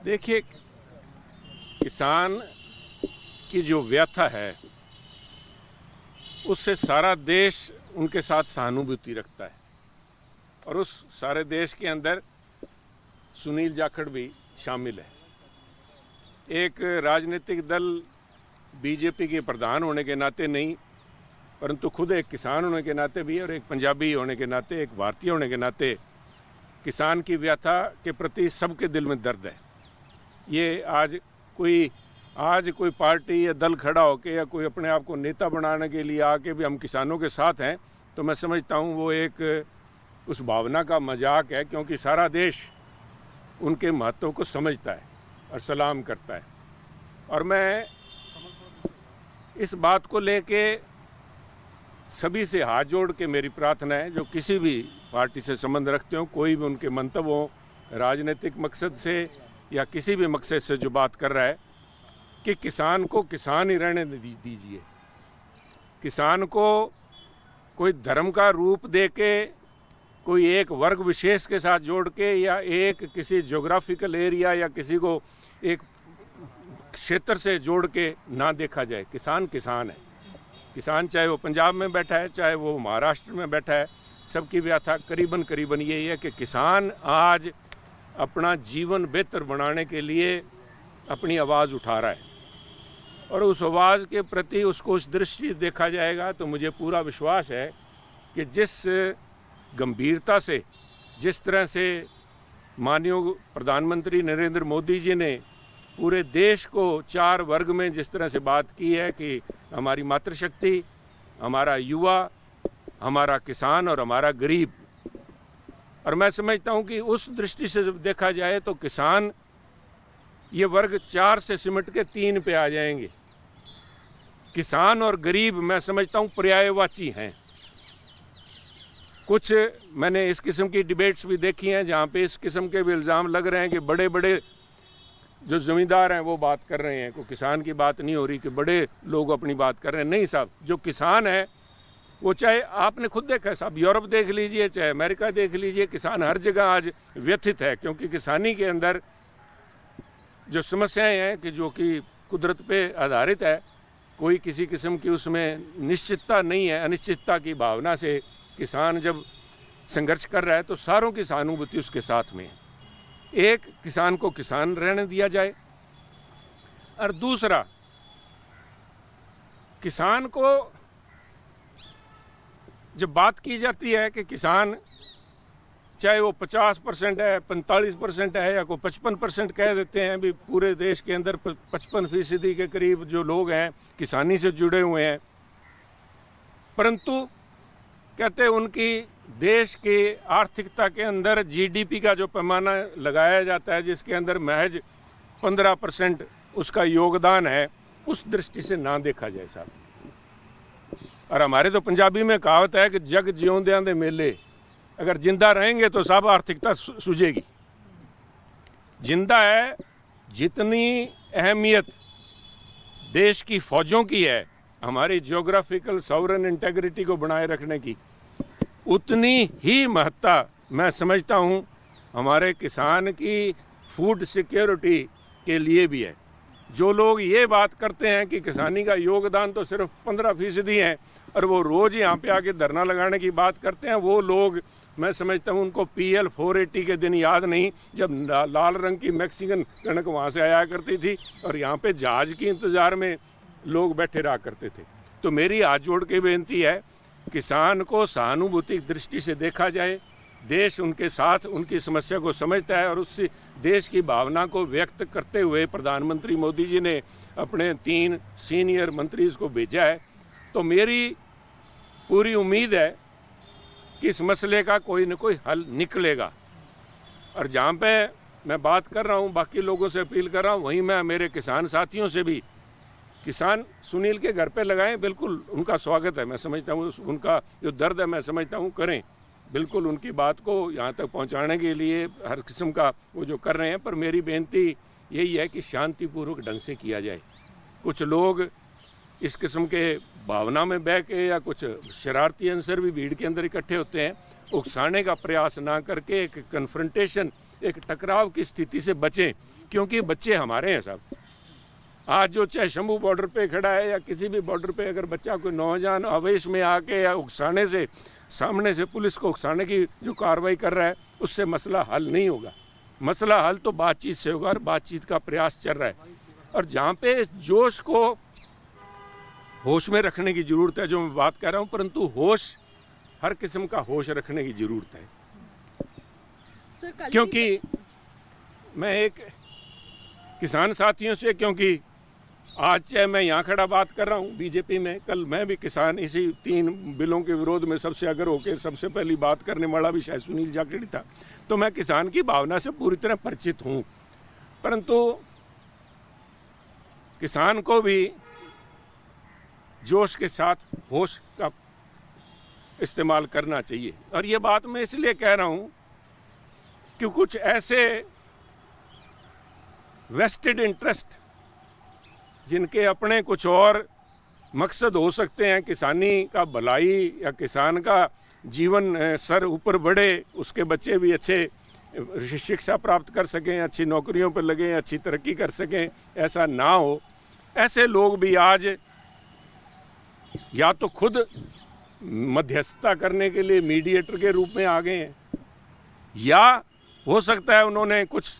देखिए, किसान की जो व्यथा है उससे सारा देश उनके साथ सहानुभूति रखता है और उस सारे देश के अंदर सुनील जाखड़ भी शामिल है। एक राजनीतिक दल बीजेपी के प्रधान होने के नाते नहीं, परंतु खुद एक किसान होने के नाते भी और एक पंजाबी होने के नाते, एक भारतीय होने के नाते किसान की व्यथा के प्रति सबके दिल में दर्द है। ये आज कोई पार्टी या दल खड़ा होके या कोई अपने आप को नेता बनाने के लिए आके भी हम किसानों के साथ हैं, तो मैं समझता हूँ वो एक उस भावना का मजाक है, क्योंकि सारा देश उनके महत्व को समझता है और सलाम करता है। और मैं इस बात को लेके सभी से हाथ जोड़ के मेरी प्रार्थना है, जो किसी भी पार्टी से संबंध रखते हो, कोई भी उनके मंतव्य हो, राजनीतिक मकसद से या किसी भी मकसद से जो बात कर रहा है, कि किसान को किसान ही रहने दीजिए। किसान को कोई धर्म का रूप दे के, कोई एक वर्ग विशेष के साथ जोड़ के, या एक किसी ज्योग्राफिकल एरिया या किसी को एक क्षेत्र से जोड़ के ना देखा जाए। किसान किसान है। किसान चाहे वो पंजाब में बैठा है, चाहे वो महाराष्ट्र में बैठा है, सबकी व्यथा करीबन यही है कि किसान आज अपना जीवन बेहतर बनाने के लिए अपनी आवाज़ उठा रहा है और उस आवाज़ के प्रति उसको उस दृष्टि देखा जाएगा तो मुझे पूरा विश्वास है कि जिस गंभीरता से, जिस तरह से माननीय प्रधानमंत्री नरेंद्र मोदी जी ने पूरे देश को 4 वर्ग में जिस तरह से बात की है कि हमारी मातृशक्ति, हमारा युवा, हमारा किसान और हमारा गरीब, और मैं समझता हूं कि उस दृष्टि से जब देखा जाए तो किसान ये वर्ग 4 से सिमट के 3 पे आ जाएंगे। किसान और गरीब मैं समझता हूं पर्यायवाची हैं। कुछ मैंने इस किस्म की डिबेट्स भी देखी हैं जहां पे इस किस्म के भी इल्ज़ाम लग रहे हैं कि बड़े बड़े जो ज़मींदार हैं वो बात कर रहे हैं, कोई किसान की बात नहीं हो रही कि बड़े लोग अपनी बात कर रहे हैं। नहीं साहब, जो किसान है वो, चाहे आपने खुद देखा है साहब, यूरोप देख लीजिए, चाहे अमेरिका देख लीजिए, किसान हर जगह आज व्यथित है, क्योंकि किसानी के अंदर जो समस्याएं हैं कि जो कि कुदरत पे आधारित है, कोई किसी किस्म की उसमें निश्चितता नहीं है। अनिश्चितता की भावना से किसान जब संघर्ष कर रहा है तो सारों की सहानुभूति उसके साथ में है। एक, किसान को किसान रहने दिया जाए, और दूसरा, किसान को जब बात की जाती है कि किसान चाहे वो 50% है, 45% है, या कोई 55% कह देते हैं, भी पूरे देश के अंदर 55% के करीब जो लोग हैं किसानी से जुड़े हुए हैं, परंतु कहते हैं उनकी देश की आर्थिकता के अंदर जीडीपी का जो पैमाना लगाया जाता है, जिसके अंदर महज 15% उसका योगदान है, उस दृष्टि से ना देखा जाए साहब। और हमारे तो पंजाबी में कहावत है कि जग जिਉਂਦਿਆਂ ਦੇ मेले, अगर जिंदा रहेंगे तो सब आर्थिकता सूझेगी। जिंदा है, जितनी अहमियत देश की फौजों की है हमारी ज्योग्राफिकल सॉवरन इंटेग्रिटी को बनाए रखने की, उतनी ही महत्ता मैं समझता हूँ हमारे किसान की फूड सिक्योरिटी के लिए भी है। जो लोग ये बात करते हैं कि किसानी का योगदान तो सिर्फ 15% है और वो रोज़ यहाँ पे आके धरना लगाने की बात करते हैं, वो लोग मैं समझता हूँ उनको PL 480 के दिन याद नहीं, जब लाल रंग की मैक्सिकन कणक वहाँ से आया करती थी और यहाँ पे जहाज़ की इंतज़ार में लोग बैठे रहा करते थे। तो मेरी हाथ जोड़ के बेनती है, किसान को सहानुभूति दृष्टि से देखा जाए। देश उनके साथ उनकी समस्या को समझता है और उस देश की भावना को व्यक्त करते हुए प्रधानमंत्री मोदी जी ने अपने 3 सीनियर मंत्री को भेजा है। तो मेरी पूरी उम्मीद है कि इस मसले का कोई न कोई हल निकलेगा। और जहाँ पे मैं बात कर रहा हूँ, बाकी लोगों से अपील कर रहा हूँ, वहीं मैं मेरे किसान साथियों से भी, किसान सुनील के घर पे लगाएं, बिल्कुल उनका स्वागत है। मैं समझता हूँ उनका जो दर्द है मैं समझता हूँ करें, बिल्कुल उनकी बात को यहाँ तक पहुँचाने के लिए हर किस्म का वो जो कर रहे हैं। पर मेरी बेनती यही है कि शांतिपूर्वक ढंग से किया जाए। कुछ लोग इस किस्म के भावना में बह के या कुछ शरारती अंसर भी भीड़ के अंदर इकट्ठे होते हैं, उकसाने का प्रयास ना करके एक कन्फ्रंटेशन एक टकराव की स्थिति से बचें, क्योंकि बच्चे हमारे हैं साहब। आज जो चाहे शंभू बॉर्डर पे खड़ा है या किसी भी बॉर्डर पे अगर बच्चा कोई नौजवान आवेश में आके या उकसाने से, सामने से पुलिस को उकसाने की जो कार्रवाई कर रहा है, उससे मसला हल नहीं होगा। मसला हल तो बातचीत से होगा और बातचीत का प्रयास चल रहा है। और जहाँ पे जोश को होश में रखने की ज़रूरत है, जो मैं बात कर रहा हूँ, परंतु होश, हर किस्म का होश रखने की ज़रूरत है। क्योंकि मैं एक किसान साथियों से, क्योंकि आज चाहे मैं यहाँ खड़ा बात कर रहा हूँ बीजेपी में, कल मैं भी किसान इसी 3 बिलों के विरोध में सबसे अगर होकर सबसे पहली बात करने वाला भी शायद सुनील जाखड़ था। तो मैं किसान की भावना से पूरी तरह परिचित हूँ, परंतु किसान को भी जोश के साथ होश का इस्तेमाल करना चाहिए। और ये बात मैं इसलिए कह रहा हूँ कि कुछ ऐसे वेस्टेड इंटरेस्ट जिनके अपने कुछ और मकसद हो सकते हैं, किसानी का भलाई या किसान का जीवन सर ऊपर बढ़े, उसके बच्चे भी अच्छे शिक्षा प्राप्त कर सकें, अच्छी नौकरियों पर लगें, अच्छी तरक्की कर सकें, ऐसा ना हो। ऐसे लोग भी आज या तो खुद मध्यस्थता करने के लिए मीडिएटर के रूप में आ गए हैं, या हो सकता है उन्होंने कुछ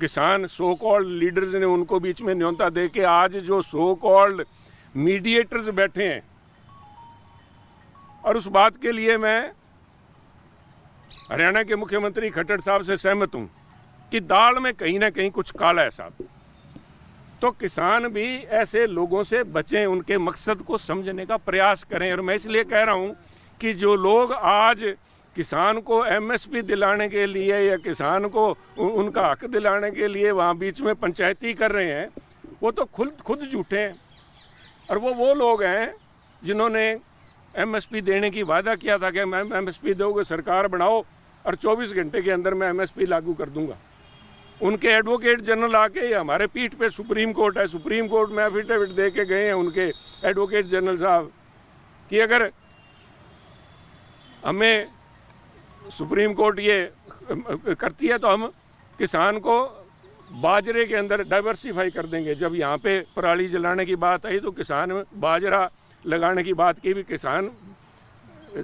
किसान सो कॉल्ड लीडर्स ने उनको बीच में न्योता दे के आज जो सो कॉल्ड मीडिएटर्स बैठे हैं। और उस बात के लिए मैं हरियाणा के मुख्यमंत्री खट्टर साहब से सहमत हूं कि दाल में कहीं ना कहीं कुछ काला है साहब। तो किसान भी ऐसे लोगों से बचें, उनके मकसद को समझने का प्रयास करें। और मैं इसलिए कह रहा हूं कि जो लोग आज किसान को एमएसपी दिलाने के लिए या किसान को उनका हक दिलाने के लिए वहाँ बीच में पंचायती कर रहे हैं, वो तो खुद झूठे हैं। और वो लोग हैं जिन्होंने एमएसपी देने की वादा किया था कि मैं एमएसपी दोगे, सरकार बनाओ और 24 घंटे के अंदर मैं एमएसपी लागू कर दूंगा। उनके एडवोकेट जनरल आके, हमारे पीठ पे सुप्रीम कोर्ट है, सुप्रीम कोर्ट में एफिडेविट दे के गए हैं उनके एडवोकेट जनरल साहब कि अगर हमें सुप्रीम कोर्ट ये करती है तो हम किसान को बाजरे के अंदर डाइवर्सिफाई कर देंगे। जब यहाँ पे पराली जलाने की बात आई तो किसान बाजरा लगाने की बात की भी, किसान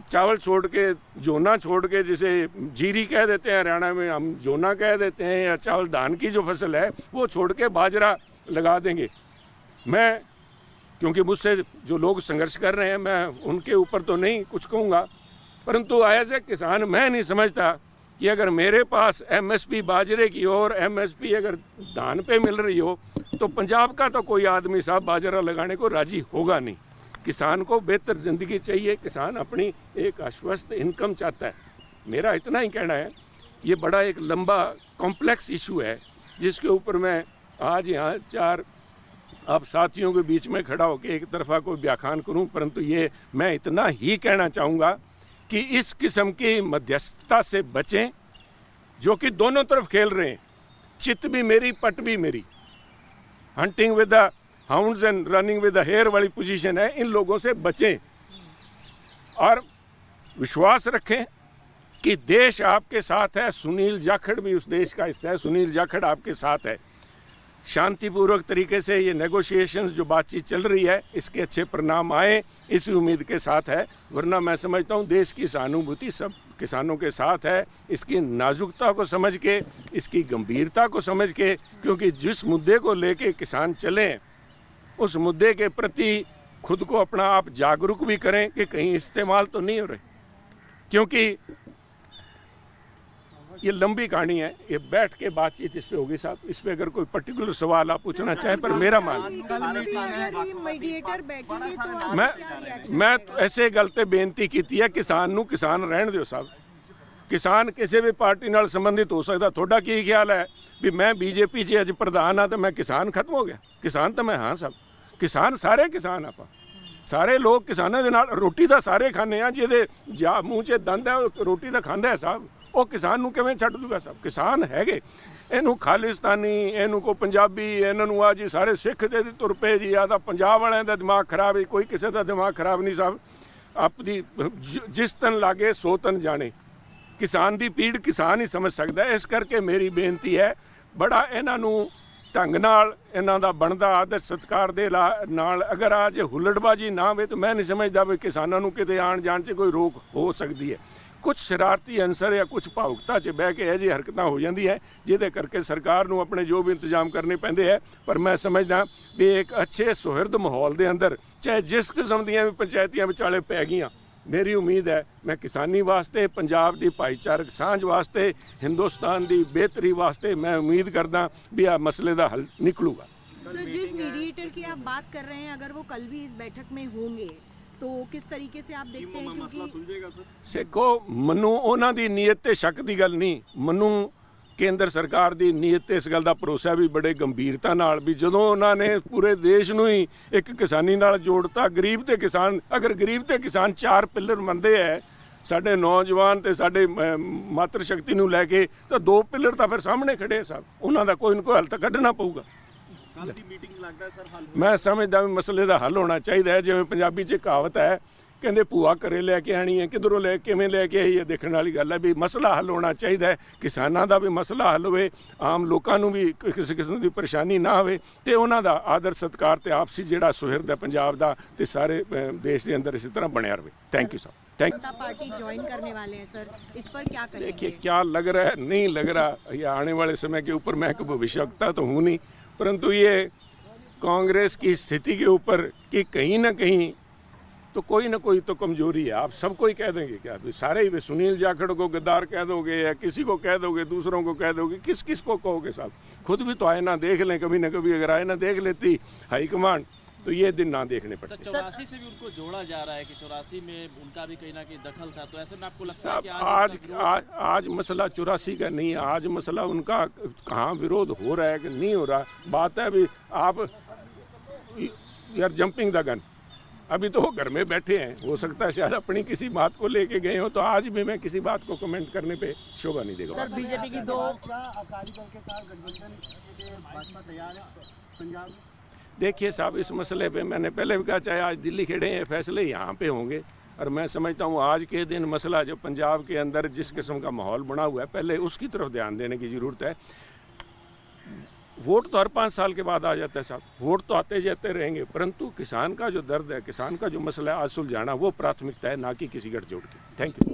चावल छोड़ के, जोना छोड़ के, जिसे जीरी कह देते हैं हरियाणा में, हम जोना कह देते हैं, या चावल धान की जो फसल है वो छोड़ के बाजरा लगा देंगे। मैं, क्योंकि मुझसे जो लोग संघर्ष कर रहे हैं, मैं उनके ऊपर तो नहीं कुछ कहूँगा, परंतु एज ए किसान मैं नहीं समझता कि अगर मेरे पास एमएसपी बाजरे की और एमएसपी अगर धान पे मिल रही हो तो पंजाब का तो कोई आदमी साहब बाजरा लगाने को राजी होगा नहीं। किसान को बेहतर ज़िंदगी चाहिए, किसान अपनी एक आश्वस्त इनकम चाहता है। मेरा इतना ही कहना है। ये बड़ा एक लंबा कॉम्प्लेक्स इशू है जिसके ऊपर मैं आज यहाँ 4 आप साथियों के बीच में खड़ा होकर एक तरफा कोई व्याख्यान करूँ, परंतु ये मैं इतना ही कहना चाहूँगा कि इस किस्म की मध्यस्थता से बचें जो कि दोनों तरफ खेल रहे हैं, चित भी मेरी पट भी मेरी, hunting with the hounds and running with the hare वाली पोजीशन है। इन लोगों से बचें और विश्वास रखें कि देश आपके साथ है। सुनील जाखड़ भी उस देश का हिस्सा है, सुनील जाखड़ आपके साथ है। शांतिपूर्वक तरीके से ये नेगोशिएशंस जो बातचीत चल रही है, इसके अच्छे परिणाम आए, इसी उम्मीद के साथ है। वरना मैं समझता हूँ देश की सहानुभूति सब किसानों के साथ है। इसकी नाजुकता को समझ के, इसकी गंभीरता को समझ के, क्योंकि जिस मुद्दे को लेके किसान चलें उस मुद्दे के प्रति खुद को अपना आप जागरूक भी करें कि कहीं इस्तेमाल तो नहीं हो रहे। क्योंकि ये लंबी कहानी है, ये बैठ के बातचीत इस पे होगी साहब। इस पे अगर कोई पर्टिकुलर सवाल आप पूछना चाहें, पर मेरा मान, मैं तो ऐसे गलते बेनती की है किसान नू किसान रहन दो साहब। किसान किसी भी पार्टी नाल संबंधित हो सकता। थोड़ा की ख्याल है भी मैं बीजेपी च अज प्रधान हाँ तो मैं किसान खत्म हो गया? किसान तो मैं हाँ साहब, किसान सारे किसान आप सारे लोग किसानों के नाल रोटी तो सारे खाने हैं। जिहदे जा मूँह च दंद है रोटी तो खांदा है साहब। वो किसान नू किवें छड्ड दूगा साहब? किसान हैगे, इनू खालिस्तानी, इनू को पंजाबी, इन्होंने आ जी सारे सिख दे तुर पे जी। आ पंजाब वालियां दा दिमाग खराब है, कोई किसी का दिमाग खराब नहीं साहब। अपनी जिस तन लागे सो तन जाने। किसान की पीड़ किसान ही समझ सकता है। इस करके मेरी बेनती है, बड़ा इन्हों ढंग नाल इन्हों का बनता आदर सत्कार दे नाल अगर आज हुल्लड़बाजी ना हो तो मैं नहीं समझता भी किसानों को किते आण जाण च कोई रोक हो सकती है। कुछ शरारती अंसर या कुछ भावुकता च बह के यह जी हरकत हो जाती है जिहदे करके सरकार नूं अपने जो भी इंतजाम करने पैंदे है। पर मैं समझदा भी एक अच्छे सुहिरद माहौल के अंदर चाहे जिस किस्म दी भी पंचायतियां विचाले पै गईयां, मेरी उम्मीद है मैं किसानी वास्ते, पंजाब की भाईचारक सांझ वास्ते, हिंदुस्तान की बेहतरी वास्ते मैं उम्मीद करदा भी आ मसले का हल निकलूगा। सर, जिस मीडिएटर की आप बात कर रहे हैं अगर वो कल भी इस बैठक में होंगे तो किस तरीके से आप देखते हैं? क्योंकि देखो मनु उन्हां दी नीयत ते शक की गल नहीं, मनु केंद्र सरकार की नीयत इस गल का भरोसा भी बड़े गंभीरता नाल भी जदों उन्होंने पूरे देश नूं ही एक किसानी नाल जोड़ता, गरीब ते किसान, अगर गरीब ते किसान 4 पिलर मनदे है साडे नौजवान ते साडे मातृ शक्ति नूं लैके, तो 2 पिलर तो फिर सामने खड़े साहब, उन्हां दा कोई ना कोई हल तो कढ़ना पऊगा। मैं समझदा भी मसले का हल होना चाहिए है। जिवें पंजाबी च कहावत है, कहते भूआ घरे लैके आनी है, किधरों लै किवें लैके आई है, देखने वाली गल है भी मसला हल होना चाहिए है। किसानों का भी मसला हल होवे, आम लोगों को भी किसी किस्म की परेशानी ना होवे ते उन्हां दा आदर सत्कार ते आपसी जिहड़ा सुहिरद है पंजाब दा ते सारे देश के अंदर इसी तरह बनया रहे। Thank you sir. Janata party join करने वाले हैं सर, इस पर क्या करेंगे? देखिए क्या लग रहा है, नहीं लग रहा, या आने वाले समय के ऊपर मैं भविष्यवक्ता तो हूँ नहीं, परंतु ये कांग्रेस की स्थिति के ऊपर कि कहीं ना कहीं तो कोई ना कोई तो कमजोरी है। आप सबको ही कह देंगे क्या? सारे ही सुनील जाखड़ को गद्दार कह दोगे या किसी को कह दोगे, दूसरों को कह दोगे, किस किस को कहोगे साहब? खुद भी तो आईना देख लें कभी ना कभी। अगर आईना देख लेती हाईकमान तो ये दिन ना देखने पड़ते। 84 से भी उनको जोड़ा जा रहा है कि 84 में उनका भी कहीं ना कहीं दखल था, तो ऐसे में आपको लगता है कि आज मसला 84 का नहीं है, आज मसला उनका कहाँ विरोध हो रहा है कि नहीं हो रहा। बात है अभी आप यार जंपिंग द गन, अभी तो वो घर में बैठे हैं, हो सकता है शायद अपनी किसी बात को लेके गए हो, तो आज भी मैं किसी बात को कमेंट करने पे शोभा नहीं देगा। सर बीजेपी की दो अकाली दल के साथ गठबंधन के लिए भाजपा तैयार है पंजाब में? देखिए साहब, इस मसले पे मैंने पहले भी कहा, चाहे आज दिल्ली खड़े हैं, फैसले यहाँ पे होंगे। और मैं समझता हूँ आज के दिन मसला जो पंजाब के अंदर जिस किस्म का माहौल बना हुआ है, पहले उसकी तरफ ध्यान देने की ज़रूरत है। वोट तो हर 5 साल के बाद आ जाता है साहब, वोट तो आते जाते रहेंगे, परंतु किसान का जो दर्द है, किसान का जो मसला है आज सुलझाना, वो प्राथमिकता है, ना कि किसी गठजोड़ की। Thank you.